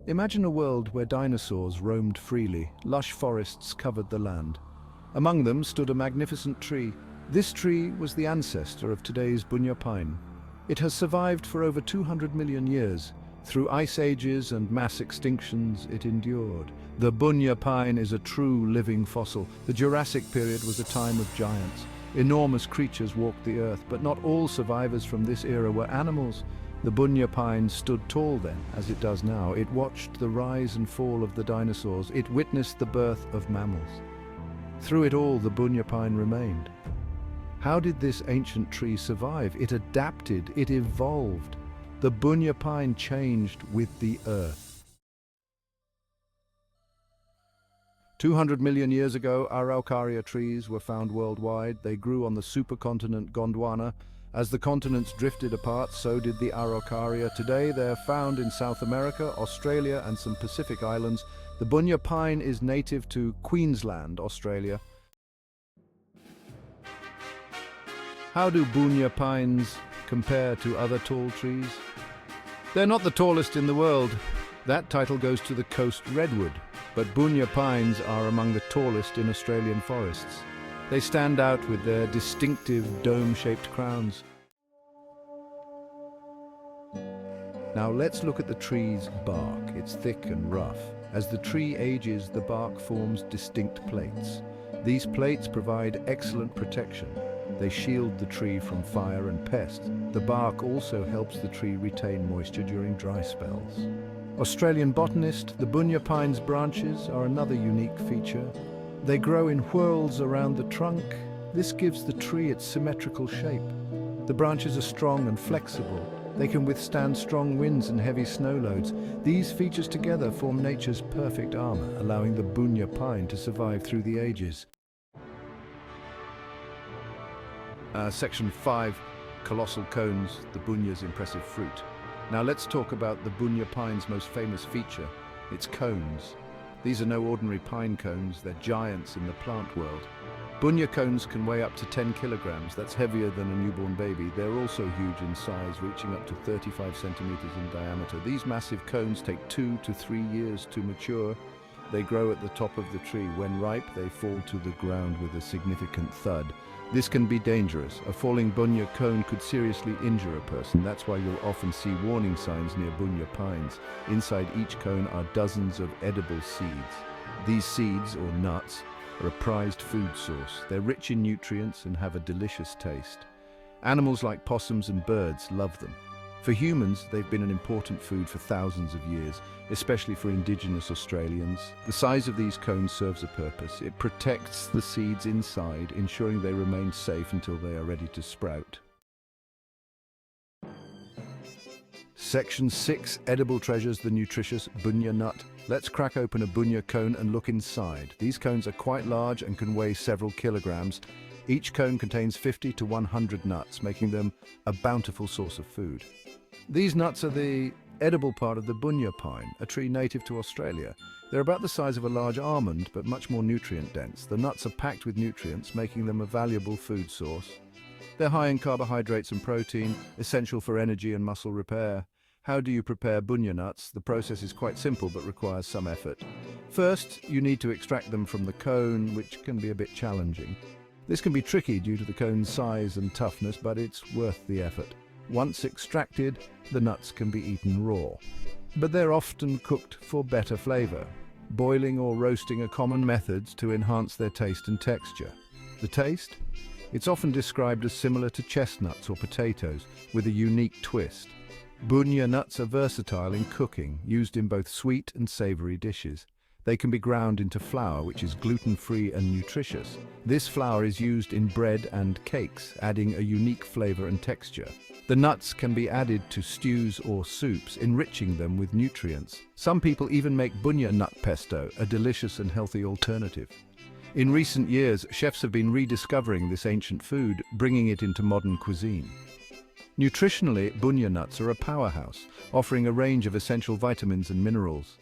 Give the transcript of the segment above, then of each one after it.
Imagine a world where dinosaurs roamed freely, lush forests covered the land. Among them stood a magnificent tree. This tree was the ancestor of today's bunya pine. It has survived for over 200 million years. Through ice ages and mass extinctions, it endured. The bunya pine is a true living fossil. The Jurassic period was a time of giants. Enormous creatures walked the earth, but not all survivors from this era were animals. The bunya pine stood tall then, as it does now. It watched the rise and fall of the dinosaurs. It witnessed the birth of mammals. Through it all, the bunya pine remained. How did this ancient tree survive? It adapted, it evolved. The bunya pine changed with the earth. 200 million years ago, Araucaria trees were found worldwide. They grew on the supercontinent Gondwana. As the continents drifted apart, so did the Araucaria. Today, they're found in South America, Australia, and some Pacific islands. The bunya pine is native to Queensland, Australia. How do bunya pines compare to other tall trees? They're not the tallest in the world. That title goes to the coast redwood. But bunya pines are among the tallest in Australian forests. They stand out with their distinctive dome-shaped crowns. Now let's look at the tree's bark. It's thick and rough. As the tree ages, the bark forms distinct plates. These plates provide excellent protection. They shield the tree from fire and pests. The bark also helps the tree retain moisture during dry spells. Australian botanist, the bunya pine's branches are another unique feature. They grow in whorls around the trunk. This gives the tree its symmetrical shape. The branches are strong and flexible. They can withstand strong winds and heavy snow loads. These features together form nature's perfect armor, allowing the bunya pine to survive through the ages. Section 5, Colossal cones, the bunya's impressive fruit. Now let's talk about the bunya pine's most famous feature, its cones. These are no ordinary pine cones, they're giants in the plant world. Bunya cones can weigh up to 10 kilograms, that's heavier than a newborn baby. They're also huge in size, reaching up to 35 centimeters in diameter. These massive cones take 2 to 3 years to mature. They grow at the top of the tree. When ripe, they fall to the ground with a significant thud. This can be dangerous. A falling bunya cone could seriously injure a person. That's why you'll often see warning signs near bunya pines. Inside each cone are dozens of edible seeds. These seeds, or nuts, are a prized food source. They're rich in nutrients and have a delicious taste. Animals like possums and birds love them. For humans, they've been an important food for thousands of years, especially for indigenous Australians. The size of these cones serves a purpose. It protects the seeds inside, ensuring they remain safe until they are ready to sprout. Section 6, Edible Treasures, the nutritious bunya nut. Let's crack open a bunya cone and look inside. These cones are quite large and can weigh several kilograms. Each cone contains 50 to 100 nuts, making them a bountiful source of food. These nuts are the edible part of the bunya pine, a tree native to Australia. They're about the size of a large almond, but much more nutrient-dense. The nuts are packed with nutrients, making them a valuable food source. They're high in carbohydrates and protein, essential for energy and muscle repair. How do you prepare bunya nuts? The process is quite simple, but requires some effort. First, you need to extract them from the cone, which can be a bit challenging. This can be tricky due to the cone's size and toughness, but it's worth the effort. Once extracted, the nuts can be eaten raw. But they're often cooked for better flavor. Boiling or roasting are common methods to enhance their taste and texture. The taste? It's often described as similar to chestnuts or potatoes, with a unique twist. Bunya nuts are versatile in cooking, used in both sweet and savory dishes. They can be ground into flour, which is gluten-free and nutritious. This flour is used in bread and cakes, adding a unique flavor and texture. The nuts can be added to stews or soups, enriching them with nutrients. Some people even make bunya nut pesto, a delicious and healthy alternative. In recent years, chefs have been rediscovering this ancient food, bringing it into modern cuisine. Nutritionally, bunya nuts are a powerhouse, offering a range of essential vitamins and minerals.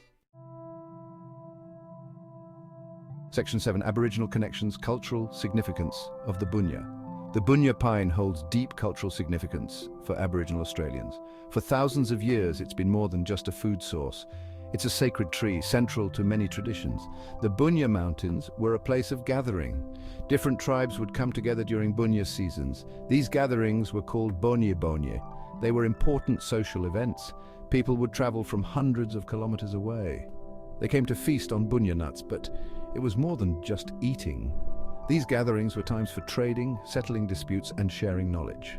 Section 7, Aboriginal Connections, Cultural Significance of the Bunya. The bunya pine holds deep cultural significance for Aboriginal Australians. For thousands of years, it's been more than just a food source. It's a sacred tree, central to many traditions. The Bunya Mountains were a place of gathering. Different tribes would come together during Bunya seasons. These gatherings were called Bonye Bonye. They were important social events. People would travel from hundreds of kilometers away. They came to feast on bunya nuts, but it was more than just eating. These gatherings were times for trading, settling disputes, and sharing knowledge.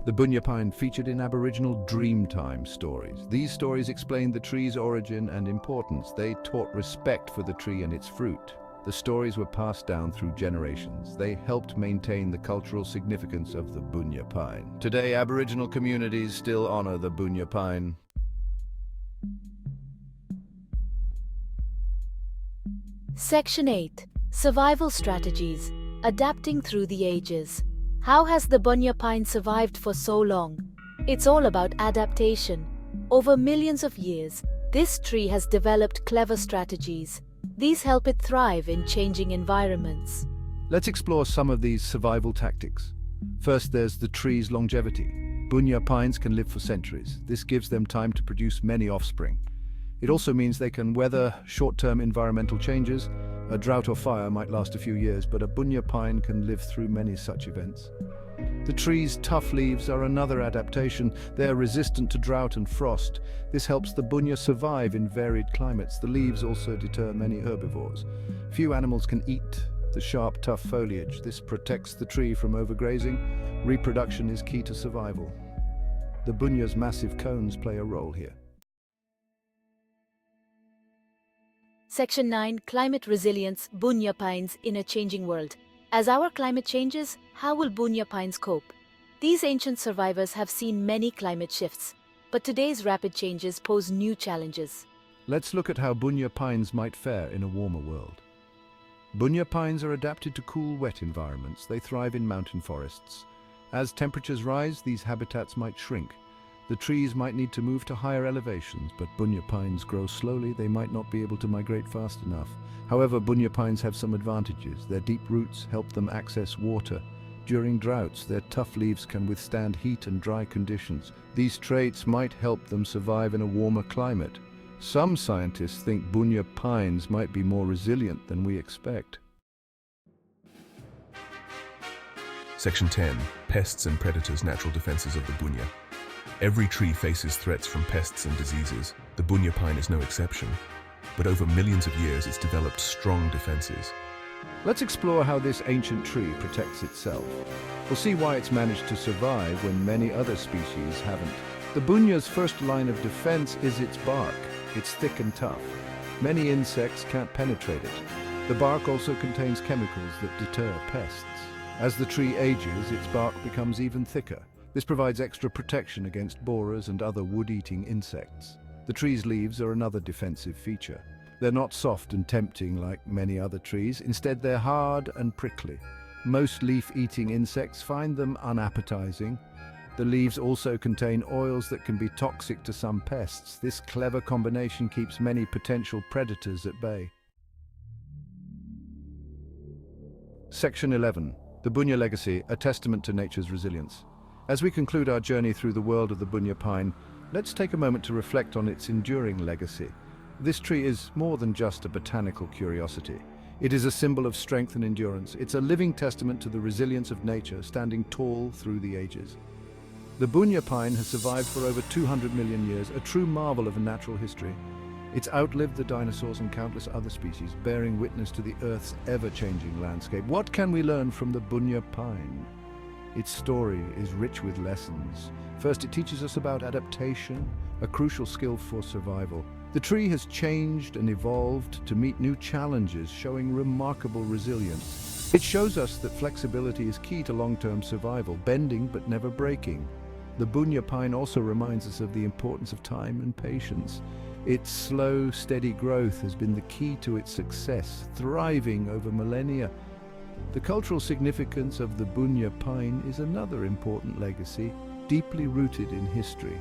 The bunya pine featured in Aboriginal Dreamtime stories. These stories explained the tree's origin and importance. They taught respect for the tree and its fruit. The stories were passed down through generations. They helped maintain the cultural significance of the bunya pine. Today, Aboriginal communities still honor the bunya pine. Section 8. Survival Strategies. Adapting through the ages. How has the bunya pine survived for so long? It's all about adaptation. Over millions of years, this tree has developed clever strategies. These help it thrive in changing environments. Let's explore some of these survival tactics. First, there's the tree's longevity. Bunya pines can live for centuries. This gives them time to produce many offspring. It also means they can weather short-term environmental changes. A drought or fire might last a few years, but a bunya pine can live through many such events. The tree's tough leaves are another adaptation. They are resistant to drought and frost. This helps the bunya survive in varied climates. The leaves also deter many herbivores. Few animals can eat the sharp, tough foliage. This protects the tree from overgrazing. Reproduction is key to survival. The bunya's massive cones play a role here. Section 9. Climate Resilience. Bunya pines in a changing world. As our climate changes, how will bunya pines cope? These ancient survivors have seen many climate shifts, but today's rapid changes pose new challenges. Let's look at how bunya pines might fare in a warmer world. Bunya pines are adapted to cool, wet environments. They thrive in mountain forests. As temperatures rise, these habitats might shrink. The trees might need to move to higher elevations, but bunya pines grow slowly. They might not be able to migrate fast enough. However, bunya pines have some advantages. Their deep roots help them access water. During droughts, their tough leaves can withstand heat and dry conditions. These traits might help them survive in a warmer climate. Some scientists think bunya pines might be more resilient than we expect. Section 10. Pests and Predators. Natural defenses of the bunya. Every tree faces threats from pests and diseases. The bunya pine is no exception. But over millions of years, it's developed strong defenses. Let's explore how this ancient tree protects itself. We'll see why it's managed to survive when many other species haven't. The bunya's first line of defense is its bark. It's thick and tough. Many insects can't penetrate it. The bark also contains chemicals that deter pests. As the tree ages, its bark becomes even thicker. This provides extra protection against borers and other wood-eating insects. The tree's leaves are another defensive feature. They're not soft and tempting like many other trees. Instead, they're hard and prickly. Most leaf-eating insects find them unappetizing. The leaves also contain oils that can be toxic to some pests. This clever combination keeps many potential predators at bay. Section 11. The Bunya Legacy, a testament to nature's resilience. As we conclude our journey through the world of the bunya pine, let's take a moment to reflect on its enduring legacy. This tree is more than just a botanical curiosity. It is a symbol of strength and endurance. It's a living testament to the resilience of nature, standing tall through the ages. The bunya pine has survived for over 200 million years, a true marvel of natural history. It's outlived the dinosaurs and countless other species, bearing witness to the Earth's ever-changing landscape. What can we learn from the bunya pine? Its story is rich with lessons. First, it teaches us about adaptation, a crucial skill for survival. The tree has changed and evolved to meet new challenges, showing remarkable resilience. It shows us that flexibility is key to long-term survival, bending but never breaking. The bunya pine also reminds us of the importance of time and patience. Its slow, steady growth has been the key to its success, thriving over millennia. The cultural significance of the bunya pine is another important legacy, deeply rooted in history.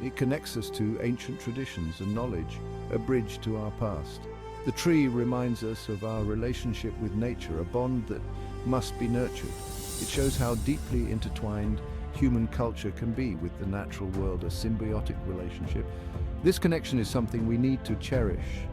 It connects us to ancient traditions and knowledge, a bridge to our past. The tree reminds us of our relationship with nature, a bond that must be nurtured. It shows how deeply intertwined human culture can be with the natural world, a symbiotic relationship. This connection is something we need to cherish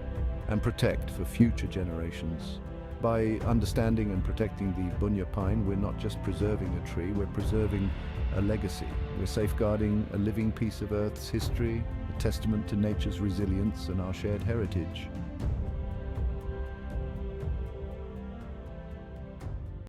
and protect for future generations. By understanding and protecting the bunya pine, we're not just preserving a tree, we're preserving a legacy. We're safeguarding a living piece of Earth's history, a testament to nature's resilience and our shared heritage.